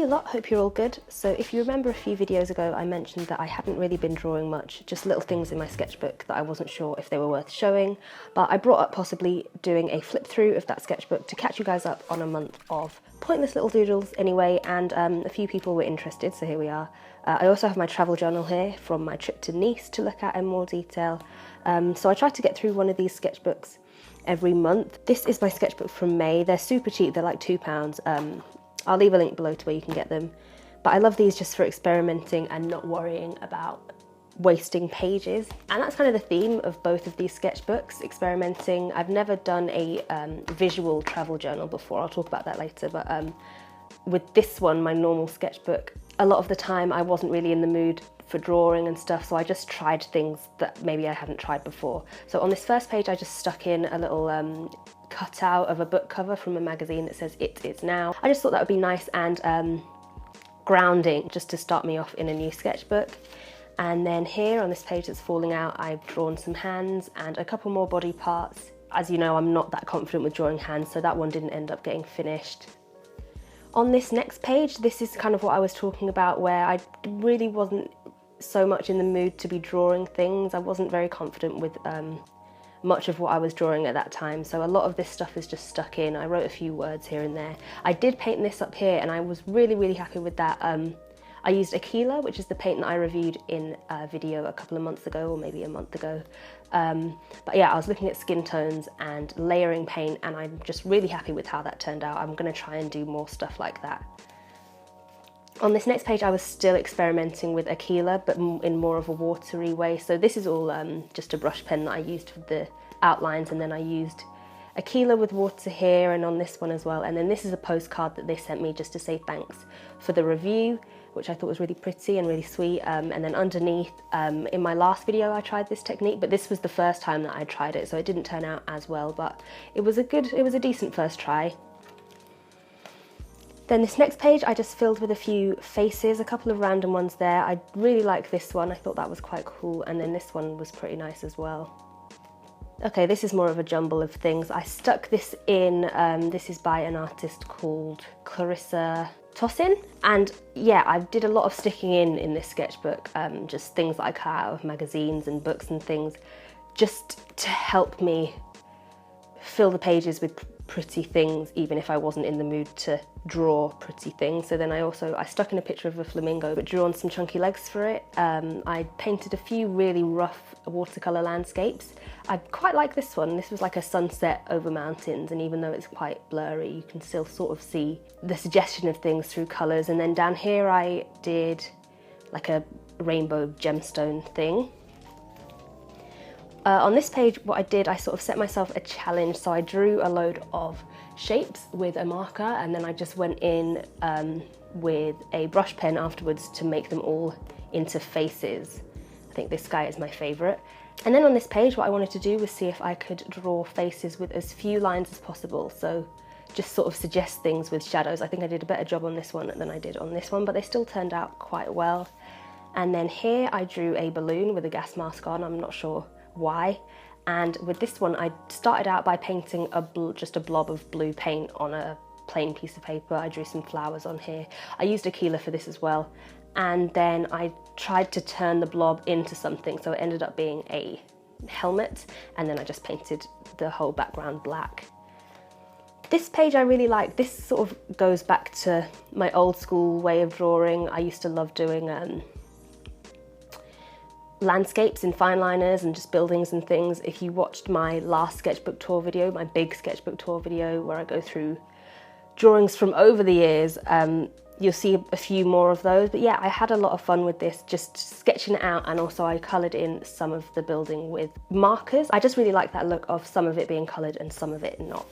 a lot, hope you're all good. So if you remember a few videos ago, I mentioned that I hadn't really been drawing much, just little things in my sketchbook that I wasn't sure if they were worth showing, but I brought up possibly doing a flip through of that sketchbook to catch you guys up on a month of pointless little doodles anyway, and a few people were interested, so here we are. I also have my travel journal here from my trip to Nice to look at in more detail. So I tried to get through one of these sketchbooks every month. This is my sketchbook from May. They're super cheap, they're like £2. I'll leave a link below to where you can get them. But I love these just for experimenting and not worrying about wasting pages. And that's kind of the theme of both of these sketchbooks, experimenting. I've never done a visual travel journal before, I'll talk about that later, but with this one, my normal sketchbook, a lot of the time I wasn't really in the mood for drawing and stuff, so I just tried things that maybe I hadn't tried before. So on this first page I just stuck in a little cutout of a book cover from a magazine that says "It Is Now." I just thought that would be nice and grounding just to start me off in a new sketchbook. And then here on this page that's falling out, I've drawn some hands and a couple more body parts. As you know, I'm not that confident with drawing hands, so that one didn't end up getting finished. On this next page, this is kind of what I was talking about, where I really wasn't so much in the mood to be drawing things. I wasn't very confident with much of what I was drawing at that time, so a lot of this stuff is just stuck in. I wrote a few words here and there. I did paint this up here and I was really happy with that. I used Aquila, which is the paint that I reviewed in a video a couple of months ago, or maybe a month ago. But yeah, I was looking at skin tones and layering paint, and I'm just really happy with how that turned out. I'm going to try and do more stuff like that. On this next page I was still experimenting with Aquila, but in more of a watery way. So this is all just a brush pen that I used for the outlines, and then I used Aquila with water here and on this one as well. And then this is a postcard that they sent me just to say thanks for the review, which I thought was really pretty and really sweet. And then underneath, in my last video I tried this technique, but this was the first time that I tried it, so it didn't turn out as well, but it was a decent first try. Then this next page I just filled with a few faces, a couple of random ones there. I really like this one, I thought that was quite cool, and then this one was pretty nice as well. Okay, this is more of a jumble of things. I stuck this in, this is by an artist called Clarissa Tossin, and yeah, I did a lot of sticking in this sketchbook, just things that I cut out of magazines and books and things, just to help me fill the pages with pretty things, even if I wasn't in the mood to draw pretty things. So then I stuck in a picture of a flamingo, but drew on some chunky legs for it. I painted a few really rough watercolour landscapes. I quite like this one. This was like a sunset over mountains, and even though it's quite blurry, you can still sort of see the suggestion of things through colours. And then down here I did like a rainbow gemstone thing. On this page, what I did, I sort of set myself a challenge, so I drew a load of shapes with a marker, and then I just went in with a brush pen afterwards to make them all into faces. I think this guy is my favourite. And then on this page, what I wanted to do was see if I could draw faces with as few lines as possible, so just sort of suggest things with shadows. I think I did a better job on this one than I did on this one, but they still turned out quite well. And then here I drew a balloon with a gas mask on, I'm not sure why. And with this one I started out by painting just a blob of blue paint on a plain piece of paper. I drew some flowers on here. I used Aquila for this as well, and then I tried to turn the blob into something, so it ended up being a helmet, and then I just painted the whole background black. This page I really like. This sort of goes back to my old school way of drawing. I used to love doing landscapes in fine liners and just buildings and things. If you watched my last sketchbook tour video, my big sketchbook tour video where I go through drawings from over the years, you'll see a few more of those. But yeah, I had a lot of fun with this, just sketching it out, and also I coloured in some of the building with markers. I just really like that look of some of it being coloured and some of it not.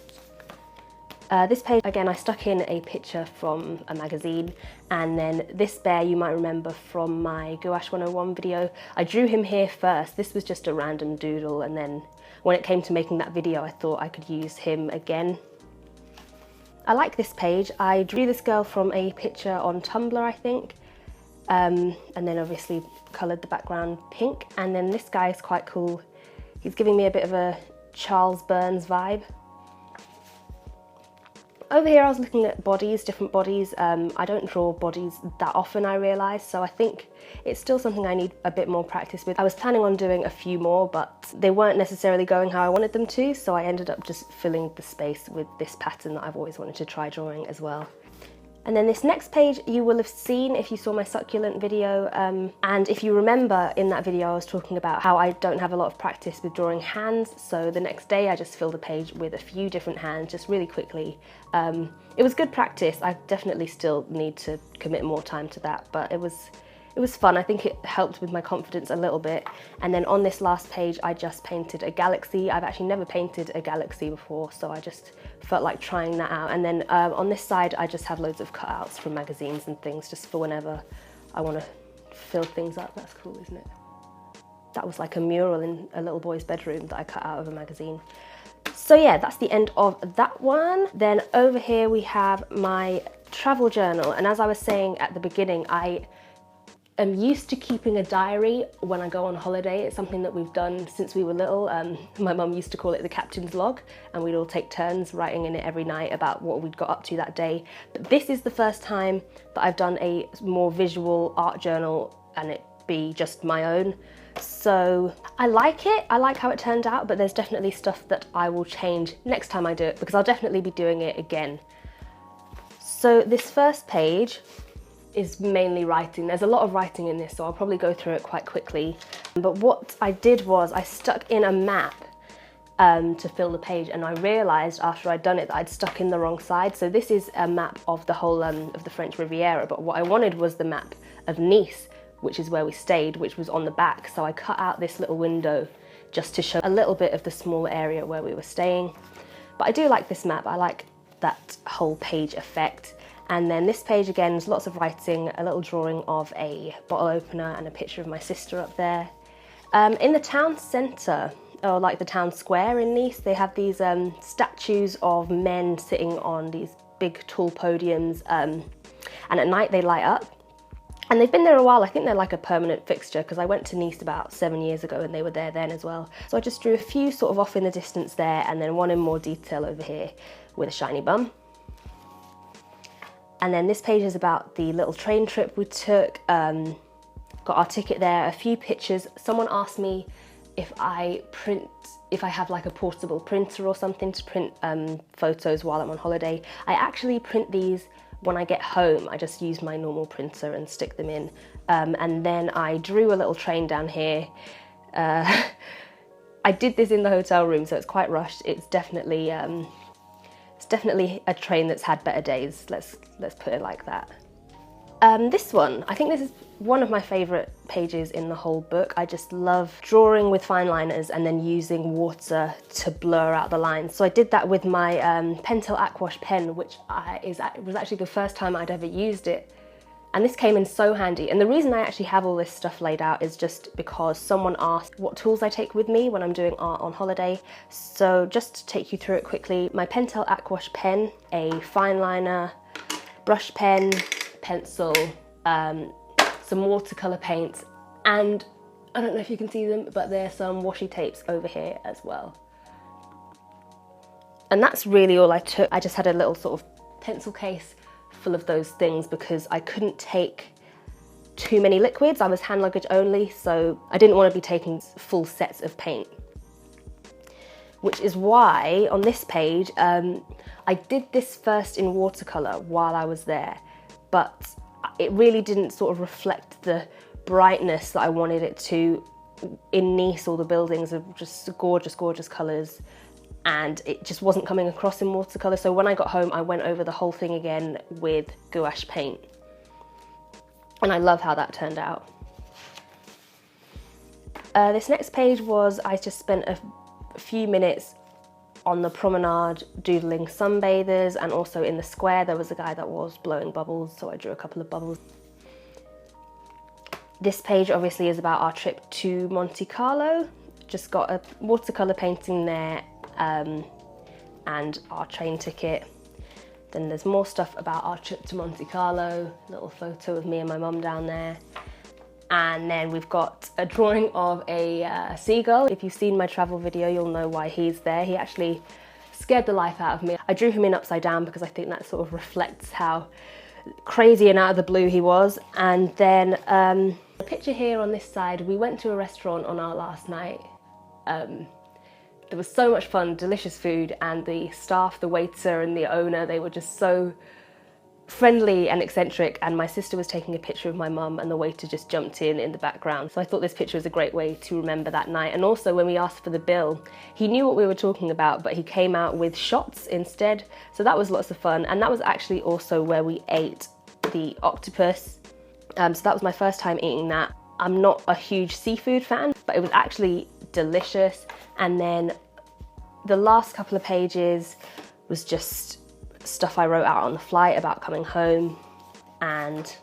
This page, again, I stuck in a picture from a magazine, and then this bear you might remember from my Gouache 101 video. I drew him here first. This was just a random doodle, and then when it came to making that video I thought I could use him again. I like this page. I drew this girl from a picture on Tumblr, I think, and then obviously coloured the background pink. And then this guy is quite cool. He's giving me a bit of a Charles Burns vibe. Over here I was looking at bodies, different bodies. I don't draw bodies that often, I realise, so I think it's still something I need a bit more practice with. I was planning on doing a few more, but they weren't necessarily going how I wanted them to, so I ended up just filling the space with this pattern that I've always wanted to try drawing as well. And then this next page you will have seen if you saw my succulent video, and if you remember in that video I was talking about how I don't have a lot of practice with drawing hands, so the next day I just filled a page with a few different hands just really quickly. It was good practice. I definitely still need to commit more time to that, but it was fun. I think it helped with my confidence a little bit. And then on this last page I just painted a galaxy. I've actually never painted a galaxy before, so I just felt like trying that out. And then on this side I just have loads of cutouts from magazines and things, just for whenever I want to fill things up. That's cool, isn't it? That was like a mural in a little boy's bedroom that I cut out of a magazine. So yeah, that's the end of that one. Then over here we have my travel journal, and as I was saying at the beginning, I am used to keeping a diary when I go on holiday. It's something that we've done since we were little. My mum used to call it the captain's log, and we'd all take turns writing in it every night about what we'd got up to that day. But this is the first time that I've done a more visual art journal and it be just my own. So I like it, I like how it turned out, but there's definitely stuff that I will change next time I do it, because I'll definitely be doing it again. So this first page is mainly writing. There's a lot of writing in this, so I'll probably go through it quite quickly. But what I did was I stuck in a map to fill the page, and I realised after I'd done it that I'd stuck in the wrong side. So this is a map of the whole of the French Riviera, but what I wanted was the map of Nice, which is where we stayed, which was on the back. So I cut out this little window just to show a little bit of the small area where we were staying. But I do like this map. I like that whole page effect. And then this page again is lots of writing, a little drawing of a bottle opener and a picture of my sister up there. In the town centre, or like the town square in Nice, they have these statues of men sitting on these big tall podiums, and at night they light up. And they've been there a while. I think they're like a permanent fixture, because I went to Nice about 7 years ago and they were there then as well. So I just drew a few sort of off in the distance there, and then one in more detail over here with a shiny bum. And then this page is about the little train trip we took. Got our ticket there, a few pictures. Someone asked me if I have like a portable printer or something to print photos while I'm on holiday. I actually print these when I get home. I just use my normal printer and stick them in. And then I drew a little train down here. I did this in the hotel room, so it's quite rushed. It's definitely a train that's had better days. Let's put it like that. This one, I think this is one of my favourite pages in the whole book. I just love drawing with fine liners and then using water to blur out the lines. So I did that with my Pentel Aquash pen, which was actually the first time I'd ever used it. And this came in so handy. And the reason I actually have all this stuff laid out is just because someone asked what tools I take with me when I'm doing art on holiday. So just to take you through it quickly, my Pentel Aquash pen, a fine liner, brush pen, pencil, some watercolour paints, and I don't know if you can see them, but there's some washi tapes over here as well. And that's really all I took. I just had a little sort of pencil case full of those things because I couldn't take too many liquids. I was hand luggage only, so I didn't want to be taking full sets of paint. Which is why on this page, I did this first in watercolour while I was there, but it really didn't sort of reflect the brightness that I wanted it to. In Nice, all the buildings are just gorgeous, gorgeous colours, and it just wasn't coming across in watercolour. So when I got home, I went over the whole thing again with gouache paint. And I love how that turned out. This next page was, I just spent a few minutes on the promenade doodling sunbathers, and also in the square there was a guy that was blowing bubbles, so I drew a couple of bubbles. This page obviously is about our trip to Monte Carlo. Just got a watercolour painting there, and our train ticket. Then there's more stuff about our trip to Monte Carlo, a little photo of me and my mum down there. And then we've got a drawing of a seagull. If you've seen my travel video, you'll know why he's there. He actually scared the life out of me. I drew him in upside down because I think that sort of reflects how crazy and out of the blue he was. And then the picture here on this side, we went to a restaurant on our last night. There was so much fun, delicious food, and the staff, the waiter and the owner, they were just so friendly and eccentric, and my sister was taking a picture of my mum and the waiter just jumped in the background. So I thought this picture was a great way to remember that night. And also when we asked for the bill, he knew what we were talking about, but he came out with shots instead. So that was lots of fun. And that was actually also where we ate the octopus. So that was my first time eating that. I'm not a huge seafood fan, but it was actually delicious. And then the last couple of pages was just stuff I wrote out on the flight about coming home. And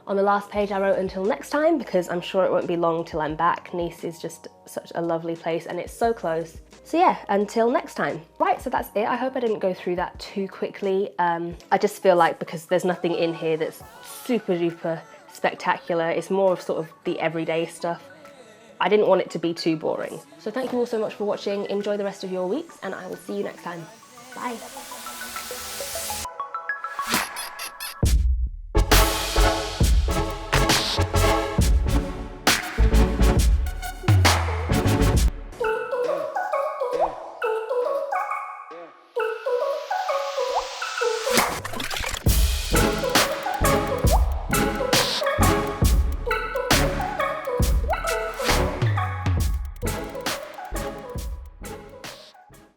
on the last page I wrote until next time, because I'm sure it won't be long till I'm back. Nice is just such a lovely place and it's so close. So yeah, until next time. Right, so that's it. I hope I didn't go through that too quickly. I just feel like because there's nothing in here that's super duper spectacular, it's more of sort of the everyday stuff. I didn't want it to be too boring. So thank you all so much for watching. Enjoy the rest of your weeks and I will see you next time. Bye.